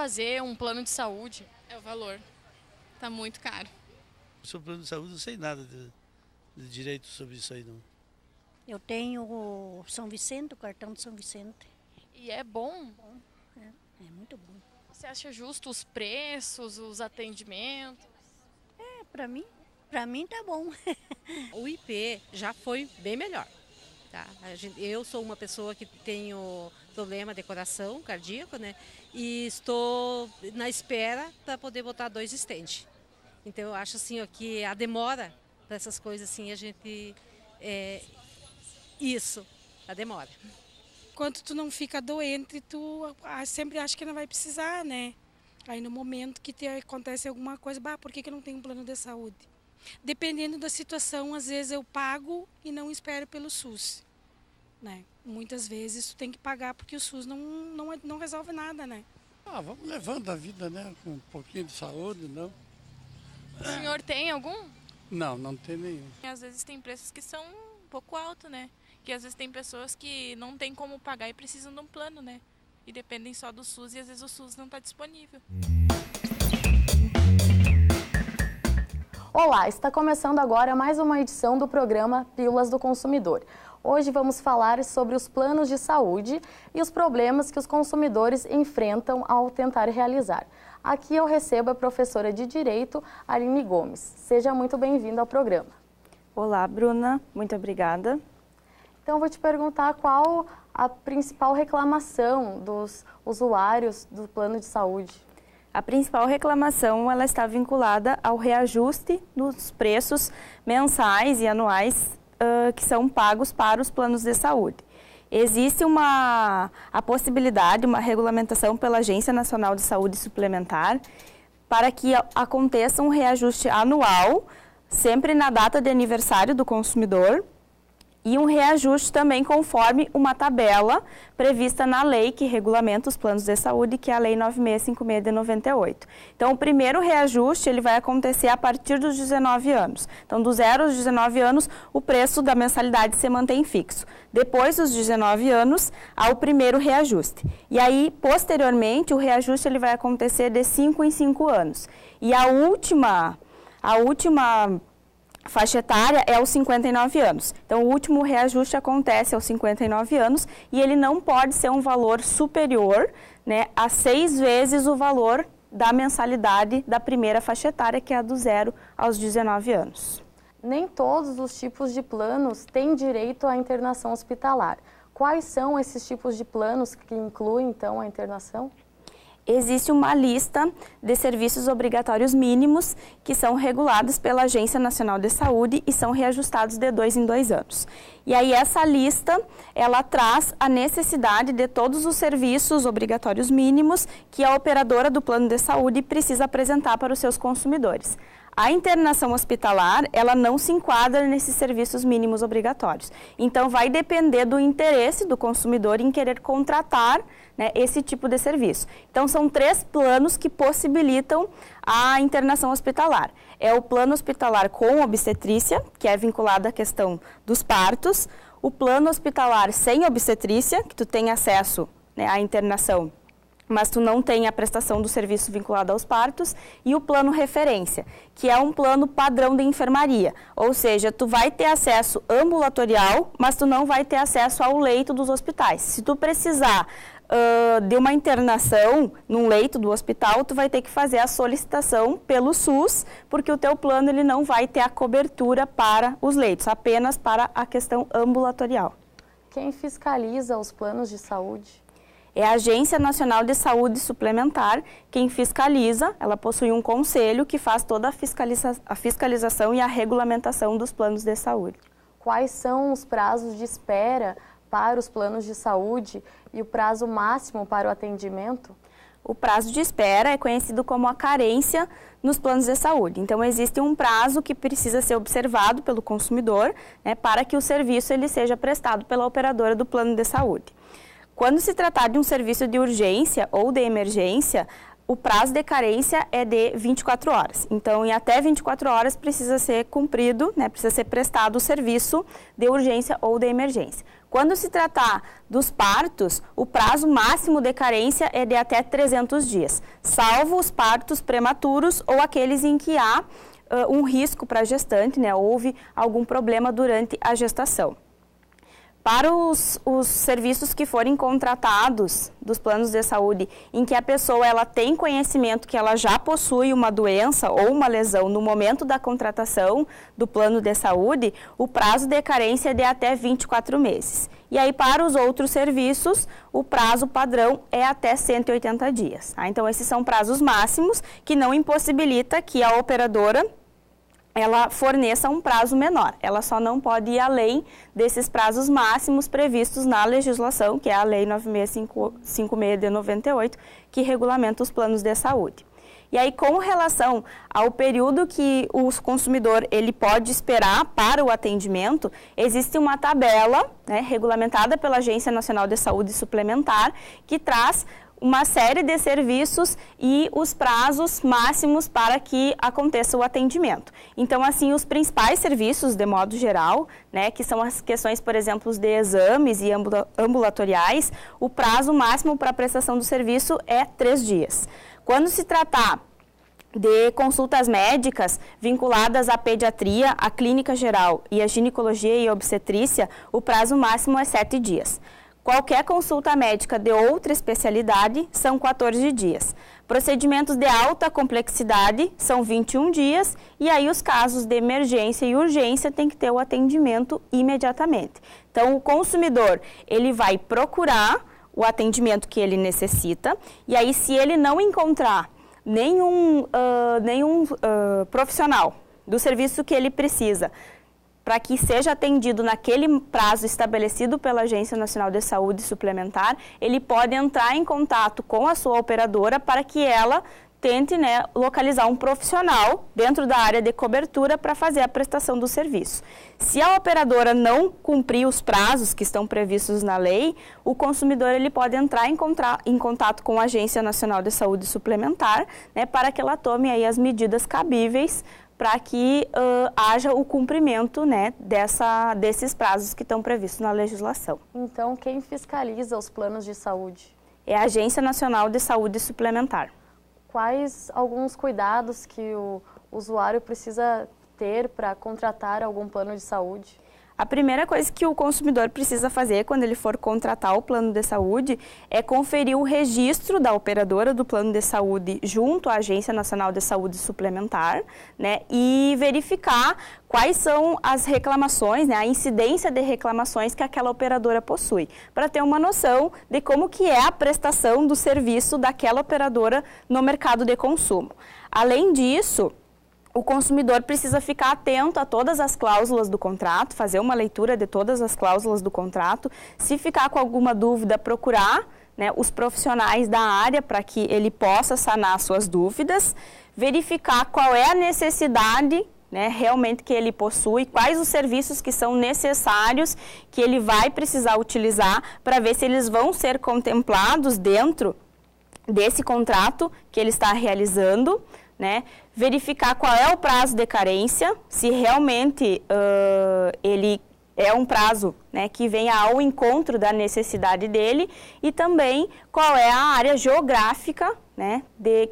fazer um plano de saúde? É o valor. Tá muito caro. Sobre o plano de saúde, não sei nada de direito sobre isso aí, não. Eu tenho o São Vicente, o cartão de São Vicente. E é bom? É muito bom. Você acha justo os preços, os atendimentos? Para mim tá bom. O IP já foi bem melhor. Tá? Eu sou uma pessoa que tenho problema de coração cardíaco, né? E estou na espera para poder botar 2 stents. Então eu acho assim, ó, que a demora para essas coisas assim, a gente... isso, a demora. Enquanto tu não fica doente, tu sempre acha que não vai precisar, né? Aí no momento que acontece alguma coisa, por que eu não tenho um plano de saúde? Dependendo da situação, às vezes eu pago e não espero pelo SUS, né? Muitas vezes tu tem que pagar porque o SUS não resolve nada, né? Vamos levando a vida, né? Com um pouquinho de saúde, não? O senhor tem algum? Não tem nenhum. Às vezes tem preços que são um pouco altos, né? Que às vezes tem pessoas que não tem como pagar e precisam de um plano, né? E dependem só do SUS e às vezes o SUS não está disponível. Olá, está começando agora mais uma edição do programa Pílulas do Consumidor. Hoje vamos falar sobre os planos de saúde e os problemas que os consumidores enfrentam ao tentar realizar. Aqui eu recebo a professora de Direito, Aline Gomes. Seja muito bem-vinda ao programa. Olá, Bruna. Muito obrigada. Então, eu vou te perguntar qual a principal reclamação dos usuários do plano de saúde. A principal reclamação ela está vinculada ao reajuste dos preços mensais e anuais que são pagos para os planos de saúde. Existe a possibilidade, uma regulamentação pela Agência Nacional de Saúde Suplementar para que aconteça um reajuste anual, sempre na data de aniversário do consumidor, e um reajuste também conforme uma tabela prevista na lei que regulamenta os planos de saúde, que é a Lei 9656 de 98. Então, o primeiro reajuste ele vai acontecer a partir dos 19 anos. Então, do 0 aos 19 anos, o preço da mensalidade se mantém fixo. Depois dos 19 anos, há o primeiro reajuste. E aí, posteriormente, o reajuste ele vai acontecer de 5 em 5 anos. E a última faixa etária é aos 59 anos. Então, o último reajuste acontece aos 59 anos e ele não pode ser um valor superior, né, a 6 vezes o valor da mensalidade da primeira faixa etária, que é a do 0 aos 19 anos. Nem todos os tipos de planos têm direito à internação hospitalar. Quais são esses tipos de planos que incluem, então, a internação? Existe uma lista de serviços obrigatórios mínimos que são regulados pela Agência Nacional de Saúde e são reajustados de 2 em 2 anos. E aí essa lista, ela traz a necessidade de todos os serviços obrigatórios mínimos que a operadora do plano de saúde precisa apresentar para os seus consumidores. A internação hospitalar, ela não se enquadra nesses serviços mínimos obrigatórios. Então, vai depender do interesse do consumidor em querer contratar, né, esse tipo de serviço. Então, são 3 planos que possibilitam a internação hospitalar. É o plano hospitalar com obstetrícia, que é vinculado à questão dos partos. O plano hospitalar sem obstetrícia, que tu tem acesso, né, à internação, mas tu não tem a prestação do serviço vinculado aos partos, e o plano referência, que é um plano padrão de enfermaria, ou seja, tu vai ter acesso ambulatorial, mas tu não vai ter acesso ao leito dos hospitais. Se tu precisar de uma internação num leito do hospital, tu vai ter que fazer a solicitação pelo SUS, porque o teu plano ele não vai ter a cobertura para os leitos, apenas para a questão ambulatorial. Quem fiscaliza os planos de saúde? É a Agência Nacional de Saúde Suplementar quem fiscaliza. Ela possui um conselho que faz toda a fiscalização e a regulamentação dos planos de saúde. Quais são os prazos de espera para os planos de saúde e o prazo máximo para o atendimento? O prazo de espera é conhecido como a carência nos planos de saúde. Então, existe um prazo que precisa ser observado pelo consumidor, né, para que o serviço ele seja prestado pela operadora do plano de saúde. Quando se tratar de um serviço de urgência ou de emergência, o prazo de carência é de 24 horas. Então, em até 24 horas precisa ser cumprido, né, precisa ser prestado o serviço de urgência ou de emergência. Quando se tratar dos partos, o prazo máximo de carência é de até 300 dias, salvo os partos prematuros ou aqueles em que há um risco para a gestante, né? Houve algum problema durante a gestação. Para os serviços que forem contratados dos planos de saúde, em que a pessoa ela tem conhecimento que ela já possui uma doença ou uma lesão no momento da contratação do plano de saúde, o prazo de carência é de até 24 meses. E aí, para os outros serviços, o prazo padrão é até 180 dias. Tá? Então, esses são prazos máximos que não impossibilita que a operadora ela forneça um prazo menor. Ela só não pode ir além desses prazos máximos previstos na legislação, que é a Lei 9656 de 98, que regulamenta os planos de saúde. E aí, com relação ao período que o consumidor ele pode esperar para o atendimento, existe uma tabela, né, regulamentada pela Agência Nacional de Saúde Suplementar, que traz uma série de serviços e os prazos máximos para que aconteça o atendimento. Então, assim, os principais serviços, de modo geral, né, que são as questões, por exemplo, de exames e ambulatoriais, o prazo máximo para a prestação do serviço é 3 dias. Quando se tratar de consultas médicas vinculadas à pediatria, à clínica geral e à ginecologia e obstetrícia, o prazo máximo é 7 dias. Qualquer consulta médica de outra especialidade são 14 dias. Procedimentos de alta complexidade são 21 dias e aí os casos de emergência e urgência tem que ter o atendimento imediatamente. Então, o consumidor, ele vai procurar o atendimento que ele necessita e aí, se ele não encontrar nenhum profissional do serviço que ele precisa, para que seja atendido naquele prazo estabelecido pela Agência Nacional de Saúde Suplementar, ele pode entrar em contato com a sua operadora para que ela tente, né, localizar um profissional dentro da área de cobertura para fazer a prestação do serviço. Se a operadora não cumprir os prazos que estão previstos na lei, o consumidor ele pode entrar em contato com a Agência Nacional de Saúde Suplementar, né, para que ela tome aí as medidas cabíveis para que haja o cumprimento, né, desses prazos que estão previstos na legislação. Então, quem fiscaliza os planos de saúde? É a Agência Nacional de Saúde Suplementar. Quais alguns cuidados que o usuário precisa ter para contratar algum plano de saúde? A primeira coisa que o consumidor precisa fazer quando ele for contratar o plano de saúde é conferir o registro da operadora do plano de saúde junto à Agência Nacional de Saúde Suplementar, né, e verificar quais são as reclamações, né, a incidência de reclamações que aquela operadora possui, para ter uma noção de como que é a prestação do serviço daquela operadora no mercado de consumo. Além disso, o consumidor precisa ficar atento a todas as cláusulas do contrato, fazer uma leitura de todas as cláusulas do contrato. Se ficar com alguma dúvida, procurar, né, os profissionais da área para que ele possa sanar suas dúvidas, verificar qual é a necessidade, né, realmente que ele possui, quais os serviços que são necessários que ele vai precisar utilizar para ver se eles vão ser contemplados dentro desse contrato que ele está realizando, né? Verificar qual é o prazo de carência, se realmente ele é um prazo, né, que venha ao encontro da necessidade dele, e também qual é a área geográfica, né,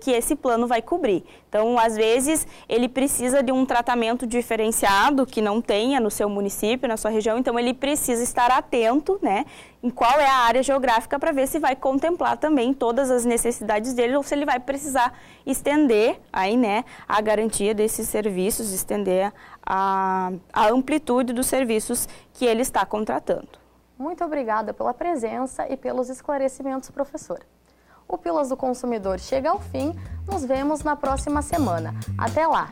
que esse plano vai cobrir. Então, às vezes, ele precisa de um tratamento diferenciado que não tenha no seu município, na sua região, então ele precisa estar atento, né, em qual é a área geográfica para ver se vai contemplar também todas as necessidades dele ou se ele vai precisar estender aí, né, a garantia desses serviços, estender a amplitude dos serviços que ele está contratando. Muito obrigada pela presença e pelos esclarecimentos, professora. O Pílulas do Consumidor chega ao fim, nos vemos na próxima semana. Até lá!